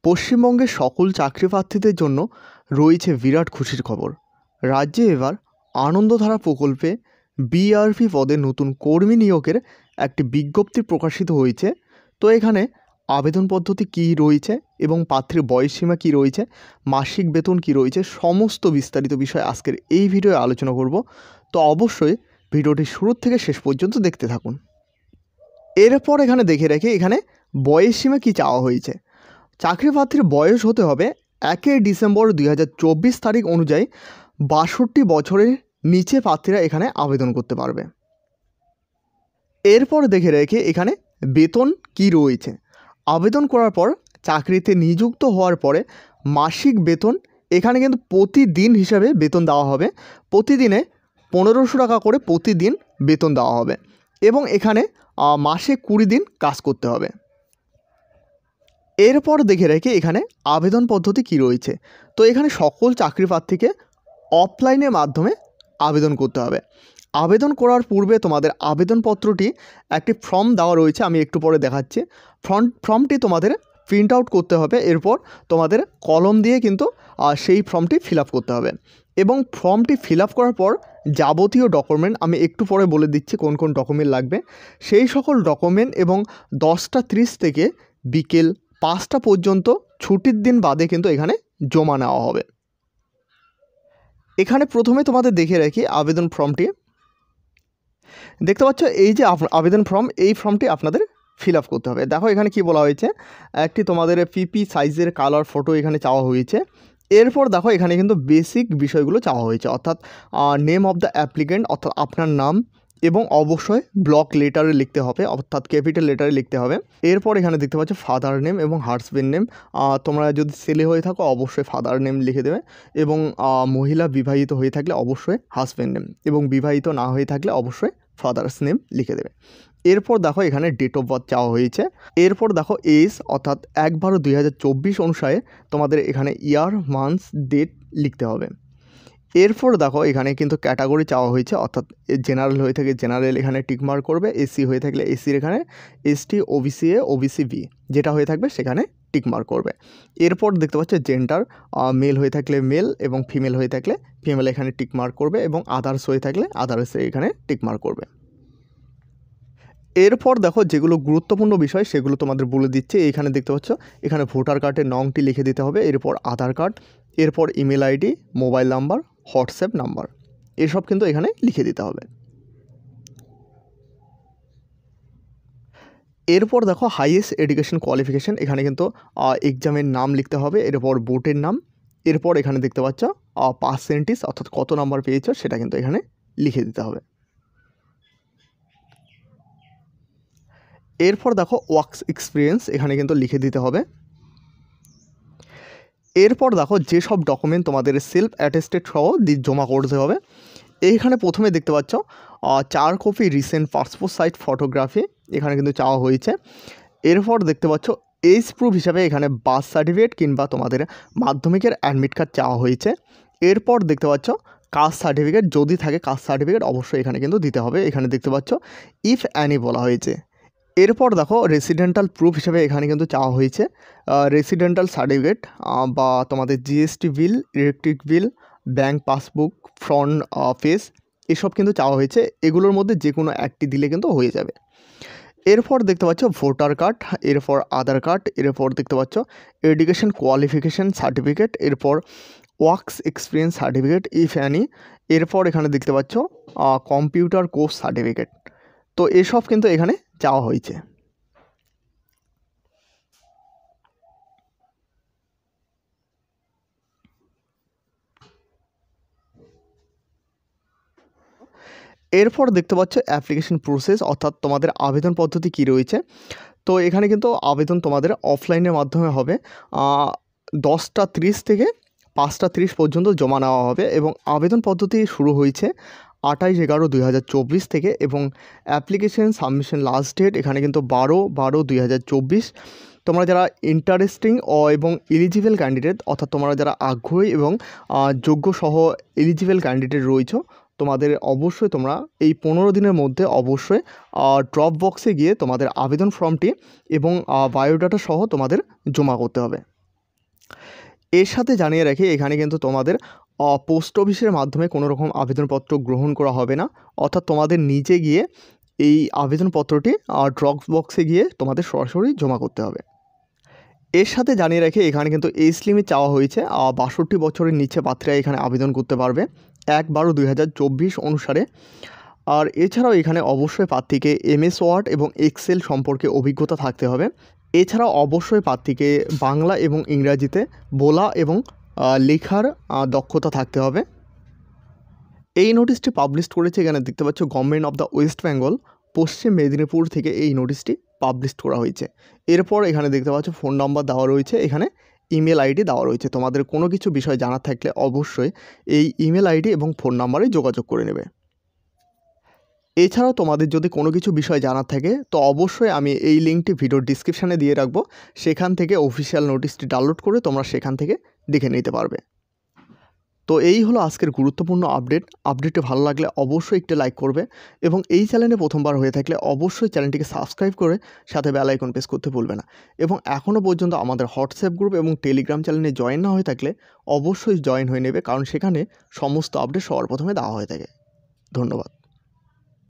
পশ্চিমবঙ্গের সকল চাকরি প্রার্থীদের জন্য রয়েছে বিরাট খুশির খবর। রাজ্যে এবার আনন্দধারা প্রকল্পে বিআরপি পদে নতুন কর্মী নিয়োগের একটি বিজ্ঞপ্তি প্রকাশিত হয়েছে। তো এখানে আবেদন পদ্ধতি কী রয়েছে এবং প্রার্থীর বয়সসীমা কী রয়েছে, মাসিক বেতন কী রয়েছে, সমস্ত বিস্তারিত বিষয় আজকের এই ভিডিওয়ে আলোচনা করব। তো অবশ্যই ভিডিওটি শুরু থেকে শেষ পর্যন্ত দেখতে থাকুন। এরপর এখানে দেখে রেখে এখানে বয়সসীমা কী চাওয়া হয়েছে। চাকরি প্রার্থীর বয়স হতে হবে 1 ডিসেম্বর 2024 তারিখ অনুযায়ী 62 বছরের নিচে প্রার্থীরা এখানে আবেদন করতে পারবে। এরপর দেখে রেখে এখানে বেতন কি রয়েছে। আবেদন করার পর চাকরিতে নিযুক্ত হওয়ার পরে মাসিক বেতন এখানে কিন্তু প্রতিদিন হিসাবে বেতন দেওয়া হবে। প্রতিদিনে 1500 টাকা করে প্রতিদিন বেতন দেওয়া হবে এবং এখানে মাসে 20 দিন কাজ করতে হবে। এরপর দেখে রেখে এখানে আবেদন পদ্ধতি কী রয়েছে। তো এখানে সকল চাকরি প্রার্থীকে অফলাইনের মাধ্যমে আবেদন করতে হবে। আবেদন করার পূর্বে তোমাদের আবেদনপত্রটি একটি ফর্ম দেওয়া রয়েছে, আমি একটু পরে দেখাচ্ছি। ফর্মটি তোমাদের প্রিন্ট আউট করতে হবে। এরপর তোমাদের কলম দিয়ে কিন্তু সেই ফর্মটি ফিল আপ করতে হবে এবং ফর্মটি ফিল আপ করার পর যাবতীয় ডকুমেন্ট আমি একটু পরে বলে দিচ্ছি কোন কোন ডকুমেন্ট লাগবে। সেই সকল ডকুমেন্ট এবং 10:30 থেকে বিকেল 5টা পর্যন্ত ছুটির দিন বাদে কিন্তু এখানে জমা নেওয়া হবে। এখানে প্রথমে তোমাদের দেখে রাখি আবেদন ফর্মটি দেখতে পাচ্ছ, এই যে আবেদন ফর্ম, এই ফর্মটি আপনাদের ফিল আপ করতে হবে। দেখো এখানে কি বলা হয়েছে, একটি তোমাদের পিপি সাইজের কালার ফটো এখানে চাওয়া হয়েছে। এরপর দেখো এখানে কিন্তু বেসিক বিষয়গুলো চাওয়া হয়েছে, অর্থাৎ নেম অফ দ্য অ্যাপ্লিকেন্ট, অর্থাৎ আপনার নাম, এবং অবশ্যই ব্লক লেটারে লিখতে হবে, অর্থাৎ ক্যাপিটাল লেটারে লিখতে হবে। এরপর এখানে দেখতে পাচ্ছ ফাদার নেম এবং হাজবেন্ড নেম। তোমরা যদি ছেলে হয়ে থাকো অবশ্যই ফাদার নেম লিখে দেবে এবং মহিলা বিবাহিত হয়ে থাকলে অবশ্যই হাজবেন্ড নেম এবং বিবাহিত না হয়ে থাকলে অবশ্যই ফাদার্স নেম লিখে দেবে। এরপর দেখো এখানে ডেট অফ বার্থ চাওয়া হয়েছে। এরপর দেখো এজ, অর্থাৎ 1/12/2024 অনুসারে তোমাদের এখানে ইয়ার, মান্থস, ডেট লিখতে হবে। এরপর দেখো এখানে কিন্তু ক্যাটাগরি চাওয়া হয়েছে, অর্থাৎ জেনারেল হয়ে থাকে জেনারেল এখানে টিকমার্ক করবে, এসসি হয়ে থাকলে এসসির এখানে, ST, OBC A, OBC B যেটা হয়ে থাকবে সেখানে টিকমার্ক করবে। এরপর দেখতে পাচ্ছ জেন্ডার, মেল হয়ে থাকলে মেল এবং ফিমেল হয়ে থাকলে ফিমেল এখানে টিকমার্ক করবে এবং আদার্স হয়ে থাকলে আদার্সে এখানে টিকমার্ক করবে। এরপর দেখো যেগুলো গুরুত্বপূর্ণ বিষয় সেগুলো তোমাদের বলে দিচ্ছে। এইখানে দেখতে পাচ্ছ এখানে ভোটার কার্ডের নংটি লিখে দিতে হবে, এরপর আধার কার্ড, এরপর email ID, mobile number, WhatsApp number, এসব কিন্তু এখানে লিখে দিতে হবে। এরপর দেখো হাইয়েস্ট এডুকেশন কোয়ালিফিকেশান, এখানে কিন্তু এক্সামের নাম লিখতে হবে, এরপর বোর্ডের নাম, এরপর এখানে দেখতে পাচ্ছ পার্সেন্টেজ, অর্থাৎ কত নাম্বার পেয়েছো সেটা কিন্তু এখানে লিখে দিতে হবে। এরপর দেখো ওয়ার্কস এক্সপিরিয়েন্স এখানে কিন্তু লিখে দিতে হবে। এরপর দেখো যেসব ডকুমেন্ট তোমাদের সেলফ অ্যাটেস্টেড সহ জমা করতে হবে। এইখানে প্রথমে দেখতে পাচ্ছ 4 copy recent passport size photography এখানে কিন্তু চাওয়া হয়েছে। এরপর দেখতে পাচ্ছ এজ প্রুফ হিসাবে এখানে বার্থ সার্টিফিকেট কিংবা তোমাদের মাধ্যমিকের অ্যাডমিট কার্ড চাওয়া হয়েছে। এরপর দেখতে পাচ্ছ কাস্ট সার্টিফিকেট, যদি থাকে কাস্ট সার্টিফিকেট অবশ্যই এখানে কিন্তু দিতে হবে। এখানে দেখতে পাচ্ছ ইফ অ্যানি বলা হয়েছে। এরপর দেখো রেসিডেন্টাল প্রুফ হিসেবে এখানে কিন্তু চাওয়া হয়েছে রেসিডেন্টাল সার্টিফিকেট বা তোমাদের GST bill, electric bill, bank passbook, front page, এসব কিন্তু চাওয়া হয়েছে। এগুলোর মধ্যে যে কোনো একটি দিলে কিন্তু হয়ে যাবে। এরপর দেখতে পাচ্ছ ভোটার কার্ড, এরপর আধার কার্ড, এরপর দেখতে পাচ্ছ এডুকেশন কোয়ালিফিকেশান সার্টিফিকেট, এরপর works experience certificate if any, এরপর এখানে দেখতে পাচ্ছ কম্পিউটার কোর্স সার্টিফিকেট। তো এসব কিন্তু এখানে চাওয়া হয়েছে। এরপর দেখতে পাচ্ছ অ্যাপ্লিকেশন প্রসেস, অর্থাৎ তোমাদের আবেদন পদ্ধতি কী রয়েছে। তো এখানে কিন্তু আবেদন তোমাদের অফলাইনের মাধ্যমে হবে। 10:30 থেকে 5:30 পর্যন্ত জমা নেওয়া হবে এবং আবেদন পদ্ধতি শুরু হয়েছে 28/11/2024 থেকে এবং অ্যাপ্লিকেশন সাবমিশন লাস্ট ডেট এখানে কিন্তু 12/12/2024। তোমরা যারা ইন্টারেস্টিং এবং এলিজিবল ক্যান্ডিডেট, অর্থাৎ তোমরা যারা আগ্রহী এবং যোগ্য সহ এলিজিবল ক্যান্ডিডেট রয়েছে, তোমাদের অবশ্যই তোমরা এই 15 দিনের মধ্যে অবশ্যই ড্রপ বক্সে গিয়ে তোমাদের আবেদন ফর্মটি এবং বায়োডাটা সহ তোমাদের জমা করতে হবে। এর সাথে জানিয়ে রাখি এখানে কিন্তু তোমাদের পোস্ট অফিসের মাধ্যমে কোনো রকম আবেদনপত্র গ্রহণ করা হবে না, অর্থাৎ তোমাদের নিজে গিয়ে এই আবেদনপত্রটি ড্রপ বক্সে গিয়ে তোমাদের সরাসরি জমা করতে হবে। এর সাথে জানিয়ে রাখি এখানে কিন্তু এজ লিমিট চাওয়া হয়েছে, 62 বছরের নিচে প্রার্থীরা এখানে আবেদন করতে পারবে 1/12/2024 অনুসারে। আর এছাড়াও এখানে অবশ্যই প্রার্থীকে MS ওয়ার্ড এবং এক্সেল সম্পর্কে অভিজ্ঞতা থাকতে হবে। এছাড়াও অবশ্যই প্রার্থীকে বাংলা এবং ইংরাজিতে বলা এবং লেখার দক্ষতা থাকতে হবে। এই নোটিশটি পাবলিশ করেছে, এখানে দেখতে পাচ্ছ government of the West Bengal, পশ্চিম মেদিনীপুর থেকে এই নোটিশটি পাবলিশ করা হয়েছে। এরপর এখানে দেখতে পাচ্ছ ফোন নাম্বার দেওয়া রয়েছে, এখানে ইমেল আইডি দেওয়া রয়েছে। তোমাদের কোনো কিছু বিষয় জানার থাকলে অবশ্যই এই ইমেল আইডি এবং ফোন নাম্বারে যোগাযোগ করে নেবে। এছাড়াও তোমাদের যদি কোনো কিছু বিষয় জানার থাকে তো অবশ্যই আমি এই লিঙ্কটি ভিডিওর ডিসক্রিপশানে দিয়ে রাখবো, সেখান থেকে অফিসিয়াল নোটিশটি ডাউনলোড করে তোমরা সেখান থেকে দেখে নিতে পারবে। তো এই হলো আজকের গুরুত্বপূর্ণ আপডেটটি ভালো লাগলে অবশ্যই একটু লাইক করবে এবং এই চ্যানেলে প্রথমবার হয়ে থাকলে অবশ্যই চ্যানেলটিকে সাবস্ক্রাইব করে সাথে বেল আইকন প্রেস করতে ভুলবে না। এবং এখনও পর্যন্ত আমাদের হোয়াটসঅ্যাপ গ্রুপ এবং টেলিগ্রাম চ্যানেলে জয়েন না হয়ে থাকলে অবশ্যই জয়েন হয়ে নেবে, কারণ সেখানে সমস্ত আপডেট সবার প্রথমে দেওয়া হয়ে থাকে। ধন্যবাদ।